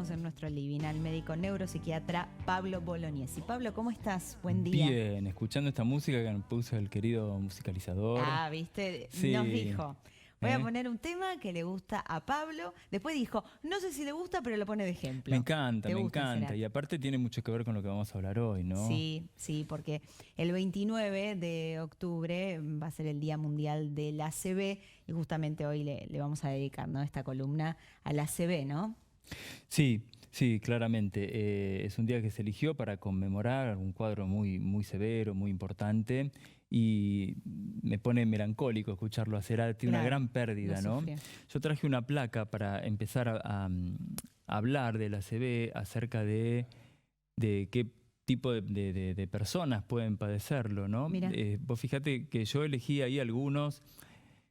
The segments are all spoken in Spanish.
tenemos en nuestro living al médico neuropsiquiatra Pablo Bolognesi. Pablo, ¿cómo estás? Buen día. Bien, escuchando esta música que nos puso el querido musicalizador. Ah, viste, Sí. nos dijo, voy a poner un tema que le gusta a Pablo. Después dijo, no sé si le gusta, pero lo pone de ejemplo. Me encanta, ¿Te me gusta, encanta. será? Y aparte tiene mucho que ver con lo que vamos a hablar hoy, ¿no? Sí, sí, porque el 29 de octubre va a ser el Día Mundial del ACV y justamente hoy le vamos a dedicar, ¿no?, esta columna al ACV, ¿no? Sí, sí, claramente. Es un día que se eligió para conmemorar un cuadro muy, muy severo, muy importante. Y me pone melancólico escucharlo a Cerati, una Claro, gran lo pérdida, ¿no? sufrió. Yo traje una placa para empezar a hablar del ACV, acerca de qué tipo de personas pueden padecerlo, ¿no? Mira. Vos fíjate que yo elegí ahí algunos.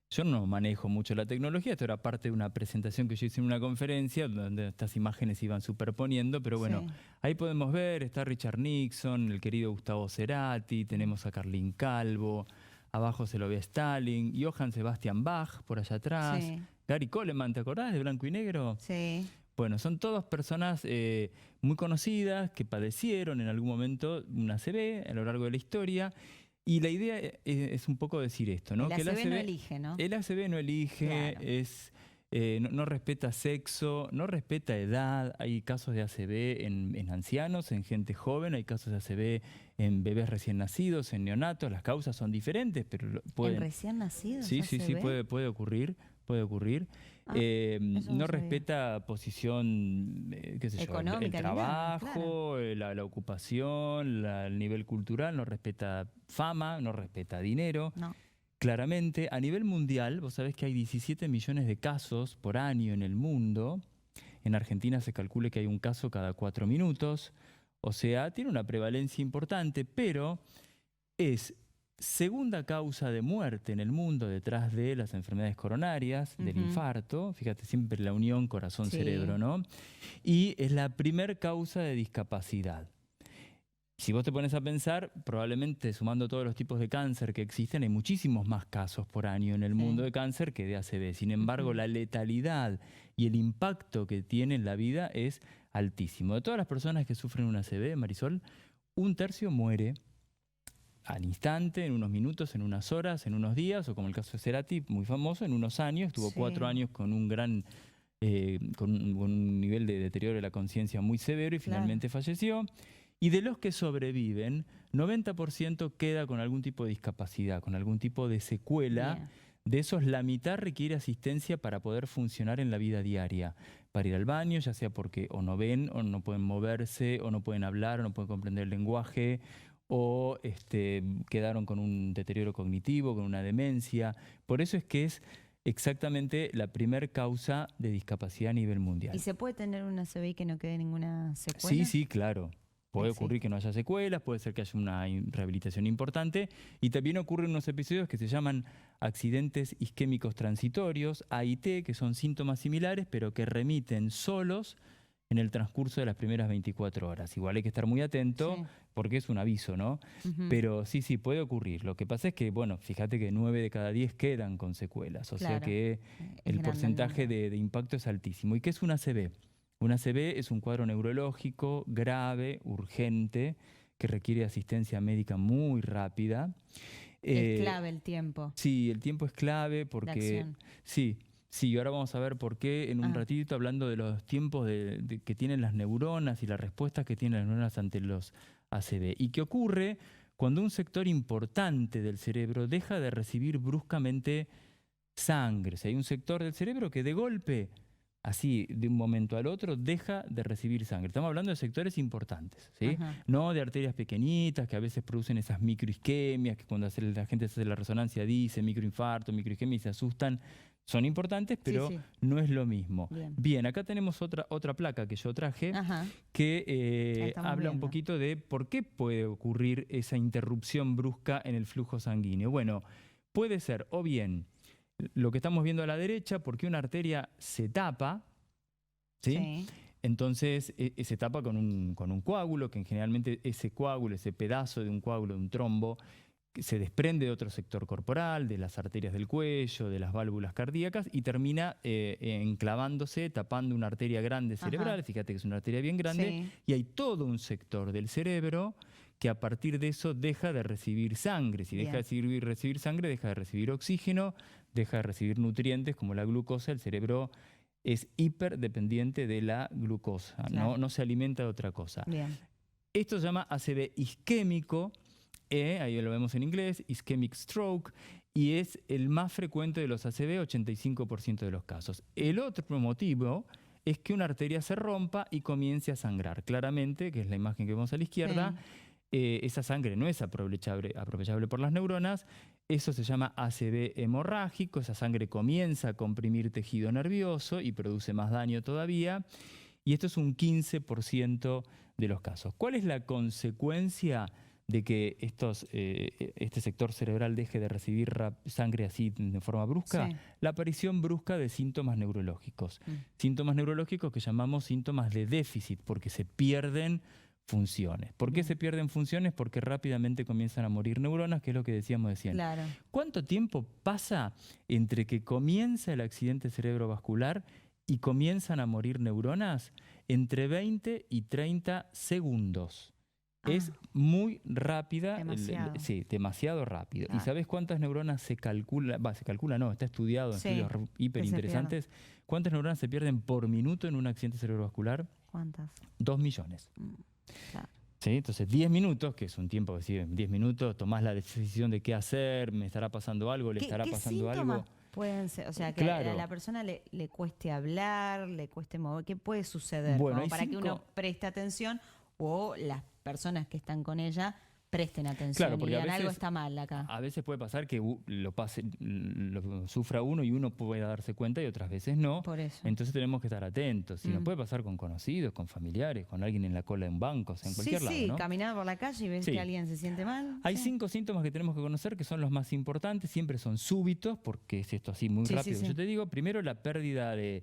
Yo no manejo mucho la tecnología, esto era parte de una presentación que yo hice en una conferencia donde estas imágenes se iban superponiendo, pero bueno, Sí. ahí podemos ver, está Richard Nixon, el querido Gustavo Cerati, tenemos a Carlín Calvo, abajo se lo ve a Stalin, Johann Sebastian Bach por allá atrás, Sí. Gary Coleman, ¿te acordás de Blanco y Negro? Sí. Bueno, son todas personas muy conocidas que padecieron en algún momento una ACV a lo largo de la historia. Y la idea es un poco decir esto, ¿no? El ACV no elige, ¿no? El ACV no elige, Claro. no respeta sexo, no respeta edad. Hay casos de ACV en ancianos, en gente joven, hay casos de ACV en bebés recién nacidos, en neonatos. Las causas son diferentes, pero ¿En pueden... recién nacidos Sí, sí, sí, ACV? puede ocurrir, puede ocurrir. Ah, eso no No sabía. respeta posición, qué sé yo, el Económica ni nada, trabajo, la ocupación, el nivel cultural, no respeta fama, no respeta dinero. No. Claramente, a nivel mundial, vos sabés que hay 17 millones de casos por año en el mundo. En Argentina se calcula que hay un caso cada 4 minutos. O sea, tiene una prevalencia importante, pero es segunda causa de muerte en el mundo detrás de las enfermedades coronarias, del infarto. Fíjate, siempre la unión corazón-cerebro, Sí. ¿no? Y es la primer causa de discapacidad. Si vos te pones a pensar, probablemente sumando todos los tipos de cáncer que existen, hay muchísimos más casos por año en el mundo de cáncer que de ACV. Sin embargo, la letalidad y el impacto que tiene en la vida es altísimo. De todas las personas que sufren un ACV, Marisol, 1/3 muere al instante, en unos minutos, en unas horas, en unos días, o como el caso de Cerati, muy famoso, en unos años, estuvo 4 años con un gran, con un nivel de deterioro de la conciencia muy severo y finalmente falleció. Y de los que sobreviven, 90% queda con algún tipo de discapacidad, con algún tipo de secuela. Bien. De esos, la mitad requiere asistencia para poder funcionar en la vida diaria, para ir al baño, ya sea porque o no ven, o no pueden moverse, o no pueden hablar, o no pueden comprender el lenguaje, o quedaron con un deterioro cognitivo, con una demencia. Por eso es que es exactamente la primer causa de discapacidad a nivel mundial. ¿Y se puede tener una ACV y que no quede ninguna secuela? Sí, sí, claro. Puede ocurrir Existe. que no haya secuelas, puede ser que haya una rehabilitación importante, y también ocurren unos episodios que se llaman accidentes isquémicos transitorios, AIT, que son síntomas similares, pero que remiten solos en el transcurso de las primeras 24 horas. Igual hay que estar muy atento porque es un aviso, ¿no? Pero sí, sí, puede ocurrir. Lo que pasa es que, bueno, fíjate que 9 de cada 10 quedan con secuelas, o sea que el porcentaje de impacto es altísimo. ¿Y qué es una ACV? Una ACV es un cuadro neurológico grave, urgente, que requiere asistencia médica muy rápida. Es clave el tiempo. Sí, el tiempo es clave porque... Sí, sí, y ahora vamos a ver por qué en un ratito, hablando de los tiempos que tienen las neuronas y las respuestas que tienen las neuronas ante los ACV. ¿Y qué ocurre cuando un sector importante del cerebro deja de recibir bruscamente sangre? O sea, hay un sector del cerebro que de golpe, así de un momento al otro, deja de recibir sangre. Estamos hablando de sectores importantes, ¿sí? No de arterias pequeñitas que a veces producen esas microisquemias, que cuando la gente se hace la resonancia dice microinfarto, microisquemia y se asustan. Son importantes, pero no es lo mismo. Bien, acá tenemos otra placa que yo traje que habla un poquito de por qué puede ocurrir esa interrupción brusca en el flujo sanguíneo. Bueno, puede ser o bien lo que estamos viendo a la derecha, porque una arteria se tapa, ¿sí? Entonces se tapa con un coágulo, que generalmente ese coágulo, ese pedazo de un coágulo, de un trombo, se desprende de otro sector corporal, de las arterias del cuello, de las válvulas cardíacas y termina enclavándose, tapando una arteria grande cerebral. Fíjate que es una arteria bien grande, y hay todo un sector del cerebro que a partir de eso deja de recibir sangre. Si deja de recibir sangre, deja de recibir oxígeno, deja de recibir nutrientes como la glucosa. El cerebro es hiperdependiente de la glucosa, no se alimenta de otra cosa. Esto se llama ACV isquémico, ahí lo vemos en inglés, ischemic stroke, y es el más frecuente de los ACV, 85% de los casos. El otro motivo es que una arteria se rompa y comience a sangrar. Claramente, que es la imagen que vemos a la izquierda, esa sangre no es aprovechable por las neuronas. Eso se llama ACV hemorrágico. Esa sangre comienza a comprimir tejido nervioso y produce más daño todavía. Y esto es un 15% de los casos. ¿Cuál es la consecuencia de que este sector cerebral deje de recibir sangre así de forma brusca? La aparición brusca de síntomas neurológicos. Síntomas neurológicos que llamamos síntomas de déficit, porque se pierden funciones. ¿Por qué se pierden funciones? Porque rápidamente comienzan a morir neuronas, que es lo que decíamos recién. ¿Cuánto tiempo pasa entre que comienza el accidente cerebrovascular y comienzan a morir neuronas? Entre 20 y 30 segundos. Es muy rápida. Demasiado. Demasiado rápido. ¿Y sabes cuántas neuronas se calcula? Se calcula no, está estudiado en estudios hiperinteresantes. ¿Cuántas neuronas se pierden por minuto en un accidente cerebrovascular? ¿Cuántas? 2 millones. Entonces 10 minutos, que es un tiempo que si en 10 minutos tomás la decisión de qué hacer, me estará pasando algo, le estará pasando algo. Pueden ser, o sea, que a la persona le cueste hablar, le cueste mover. ¿Qué puede suceder? Bueno, para que uno preste atención o las personas que están con ella presten atención y digan algo está mal acá. A veces puede pasar que lo sufra uno y uno pueda darse cuenta y otras veces no. Por eso. Entonces tenemos que estar atentos. Y nos puede pasar con conocidos, con familiares, con alguien en la cola de un banco, o sea, en cualquier lado, ¿no? Caminar por la calle y ves que alguien se siente mal. Hay 5 síntomas que tenemos que conocer que son los más importantes. Siempre son súbitos, porque es esto así muy rápido. Yo te digo, primero la pérdida de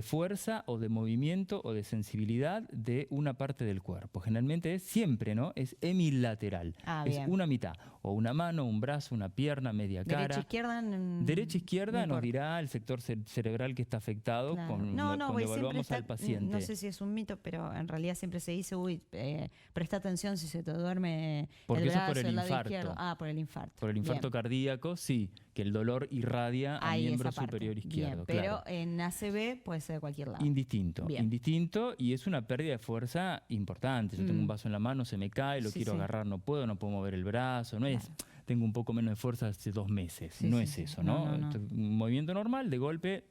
fuerza o de movimiento o de sensibilidad de una parte del cuerpo. Generalmente siempre, ¿no? Es hemilateral. Es una mitad, o una mano, un brazo, una pierna, media cara. ¿Derecha-izquierda? Derecha-izquierda nos dirá el sector cerebral que está afectado cuando evaluamos al paciente. No sé si es un mito, pero en realidad siempre se dice, presta atención si se te duerme el brazo, por el lado infarto. izquierdo. Por el infarto. Por el infarto cardíaco, sí, que el dolor irradia al miembro superior izquierdo. Pero en ACV puede ser de cualquier lado. Indistinto, y es una pérdida de fuerza importante. Yo tengo un vaso en la mano, se me cae, lo quiero agarrar, no puedo mover el brazo, tengo un poco menos de fuerza hace 2 meses, no es eso, ¿no? Un movimiento normal, de golpe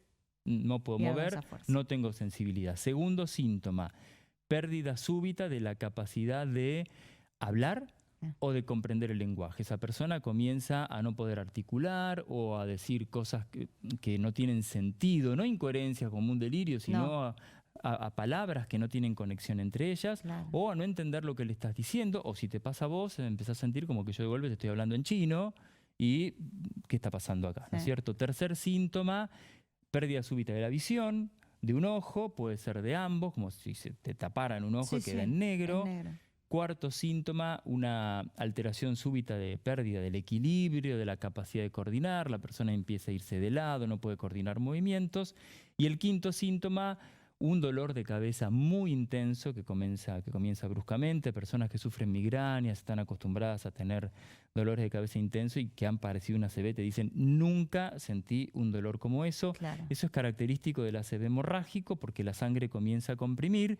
no puedo mover, no tengo sensibilidad. Segundo síntoma, pérdida súbita de la capacidad de hablar o de comprender el lenguaje. Esa persona comienza a no poder articular o a decir cosas que no tienen sentido, no incoherencias como un delirio, sino a palabras que no tienen conexión entre ellas, o a no entender lo que le estás diciendo, o si te pasa a vos, empezás a sentir como que yo de golpe te estoy hablando en chino y ¿qué está pasando acá? ¿No es cierto? Tercer síntoma, pérdida súbita de la visión, de un ojo, puede ser de ambos, como si se te taparan un ojo y queda en negro. Cuarto síntoma, una alteración súbita de pérdida del equilibrio, de la capacidad de coordinar, la persona empieza a irse de lado, no puede coordinar movimientos. Y el quinto síntoma, un dolor de cabeza muy intenso que comienza bruscamente. Personas que sufren migrañas, están acostumbradas a tener dolores de cabeza intensos y que han padecido una ACV, te dicen, nunca sentí un dolor como eso. Eso es característico del ACV hemorrágico porque la sangre comienza a comprimir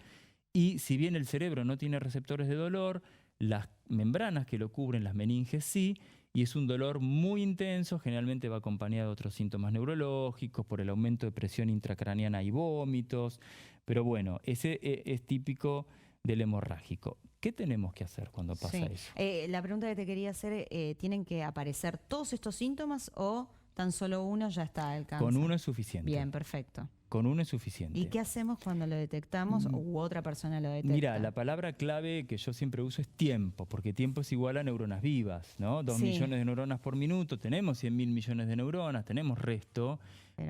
y si bien el cerebro no tiene receptores de dolor, las membranas que lo cubren, las meninges sí, y es un dolor muy intenso, generalmente va acompañado de otros síntomas neurológicos, por el aumento de presión intracraneana y vómitos, pero bueno, ese es típico del hemorrágico. ¿Qué tenemos que hacer cuando pasa eso? La pregunta que te quería hacer, ¿tienen que aparecer todos estos síntomas o tan solo uno ya está al alcance? Con uno es suficiente. Bien, perfecto. Con uno es suficiente. ¿Y qué hacemos cuando lo detectamos u otra persona lo detecta? Mira, la palabra clave que yo siempre uso es tiempo, porque tiempo es igual a neuronas vivas, ¿no? 2 millones de neuronas por minuto, tenemos 100.000 millones de neuronas, tenemos resto,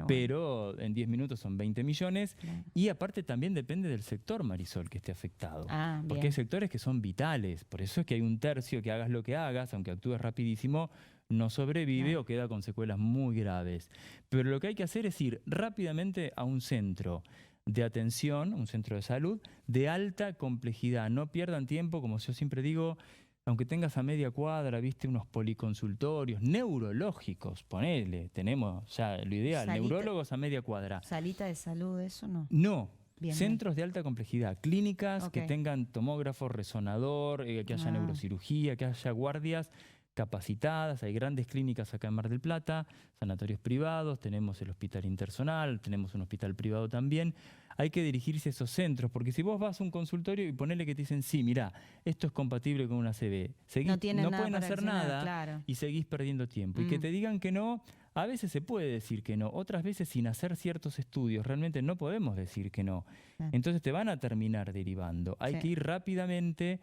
Pero en 10 minutos son 20 millones. Claro. Y aparte también depende del sector, Marisol, que esté afectado. Porque bien. hay sectores que son vitales. Por eso es que hay un tercio que hagas lo que hagas, aunque actúes rapidísimo, no sobrevive o queda con secuelas muy graves. Pero lo que hay que hacer es ir rápidamente a un centro de atención, un centro de salud, de alta complejidad. No pierdan tiempo, como yo siempre digo, aunque tengas a media cuadra, viste, unos policonsultorios neurológicos, ponele, tenemos ya lo ideal, neurólogos a media cuadra. ¿Salita de salud, eso no? No. Centros de alta complejidad, clínicas que tengan tomógrafo, resonador, que haya neurocirugía, que haya guardias capacitadas. Hay grandes clínicas acá en Mar del Plata, sanatorios privados, tenemos el hospital intersonal, tenemos un hospital privado también. Hay que dirigirse a esos centros, porque si vos vas a un consultorio y ponele que te dicen, sí, mirá, esto es compatible con una ACV, no pueden hacer nada y seguís perdiendo tiempo. Y que te digan que no, a veces se puede decir que no, otras veces sin hacer ciertos estudios realmente no podemos decir que no. Entonces te van a terminar derivando. Hay que ir rápidamente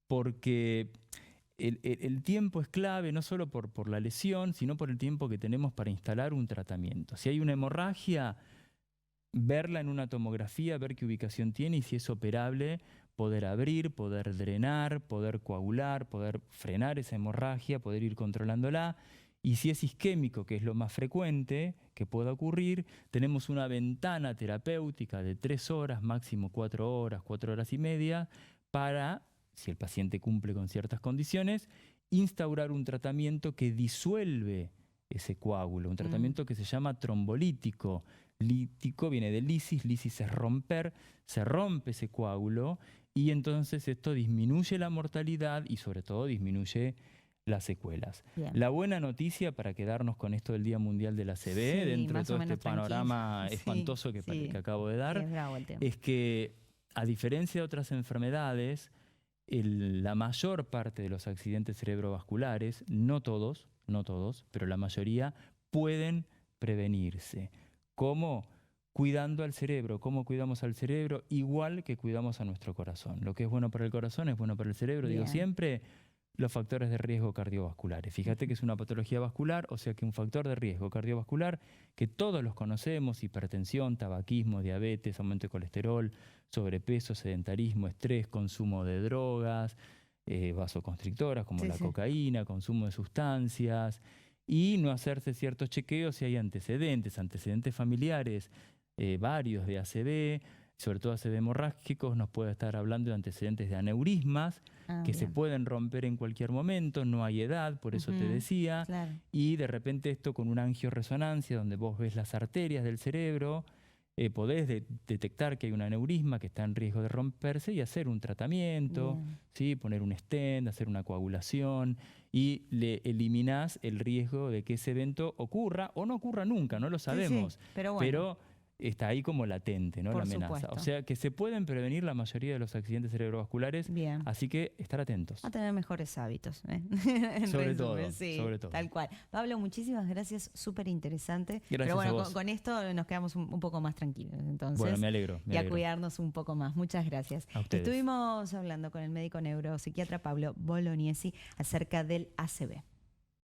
porque el tiempo es clave, no solo por la lesión, sino por el tiempo que tenemos para instalar un tratamiento. Si hay una hemorragia, verla en una tomografía, ver qué ubicación tiene y si es operable, poder abrir, poder drenar, poder coagular, poder frenar esa hemorragia, poder ir controlándola. Y si es isquémico, que es lo más frecuente que pueda ocurrir, tenemos una ventana terapéutica de 3 horas, máximo 4 horas, 4 horas y media, para, si el paciente cumple con ciertas condiciones, instaurar un tratamiento que disuelve ese coágulo, un tratamiento que se llama trombolítico. Lítico viene de lisis, lisis es romper, se rompe ese coágulo y entonces esto disminuye la mortalidad y sobre todo disminuye las secuelas. La buena noticia, para quedarnos con esto del Día Mundial de la ACV, dentro de todo este panorama espantoso que acabo de dar, es que a diferencia de otras enfermedades, la mayor parte de los accidentes cerebrovasculares, no todos, pero la mayoría pueden prevenirse. ¿Cómo? Cuidando al cerebro. ¿Cómo cuidamos al cerebro? Igual que cuidamos a nuestro corazón. Lo que es bueno para el corazón es bueno para el cerebro. Digo siempre, los factores de riesgo cardiovasculares. Fíjate que es una patología vascular, o sea que un factor de riesgo cardiovascular que todos los conocemos: hipertensión, tabaquismo, diabetes, aumento de colesterol, sobrepeso, sedentarismo, estrés, consumo de drogas, vasoconstrictoras como la cocaína, consumo de sustancias, y no hacerse ciertos chequeos si hay antecedentes familiares, varios de ACV, sobre todo ACV hemorrágicos. Nos puede estar hablando de antecedentes de aneurismas que se pueden romper en cualquier momento, no hay edad, por eso te decía, y de repente esto con una angioresonancia donde vos ves las arterias del cerebro, podés detectar que hay un aneurisma que está en riesgo de romperse y hacer un tratamiento, ¿sí? Poner un stent, hacer una coagulación, y le eliminás el riesgo de que ese evento ocurra o no ocurra nunca, no lo sabemos. Pero está ahí como latente, ¿no? La amenaza. Supuesto. O sea que se pueden prevenir la mayoría de los accidentes cerebrovasculares, así que estar atentos. A tener mejores hábitos. Sobre todo. Tal cual. Pablo, muchísimas gracias, súper interesante. Gracias. Pero bueno, a vos. Con esto nos quedamos un poco más tranquilos. Entonces, bueno, me alegro. Y a cuidarnos un poco más. Muchas gracias. A ustedes. Estuvimos hablando con el médico neuropsiquiatra Pablo Bolognesi acerca del ACV.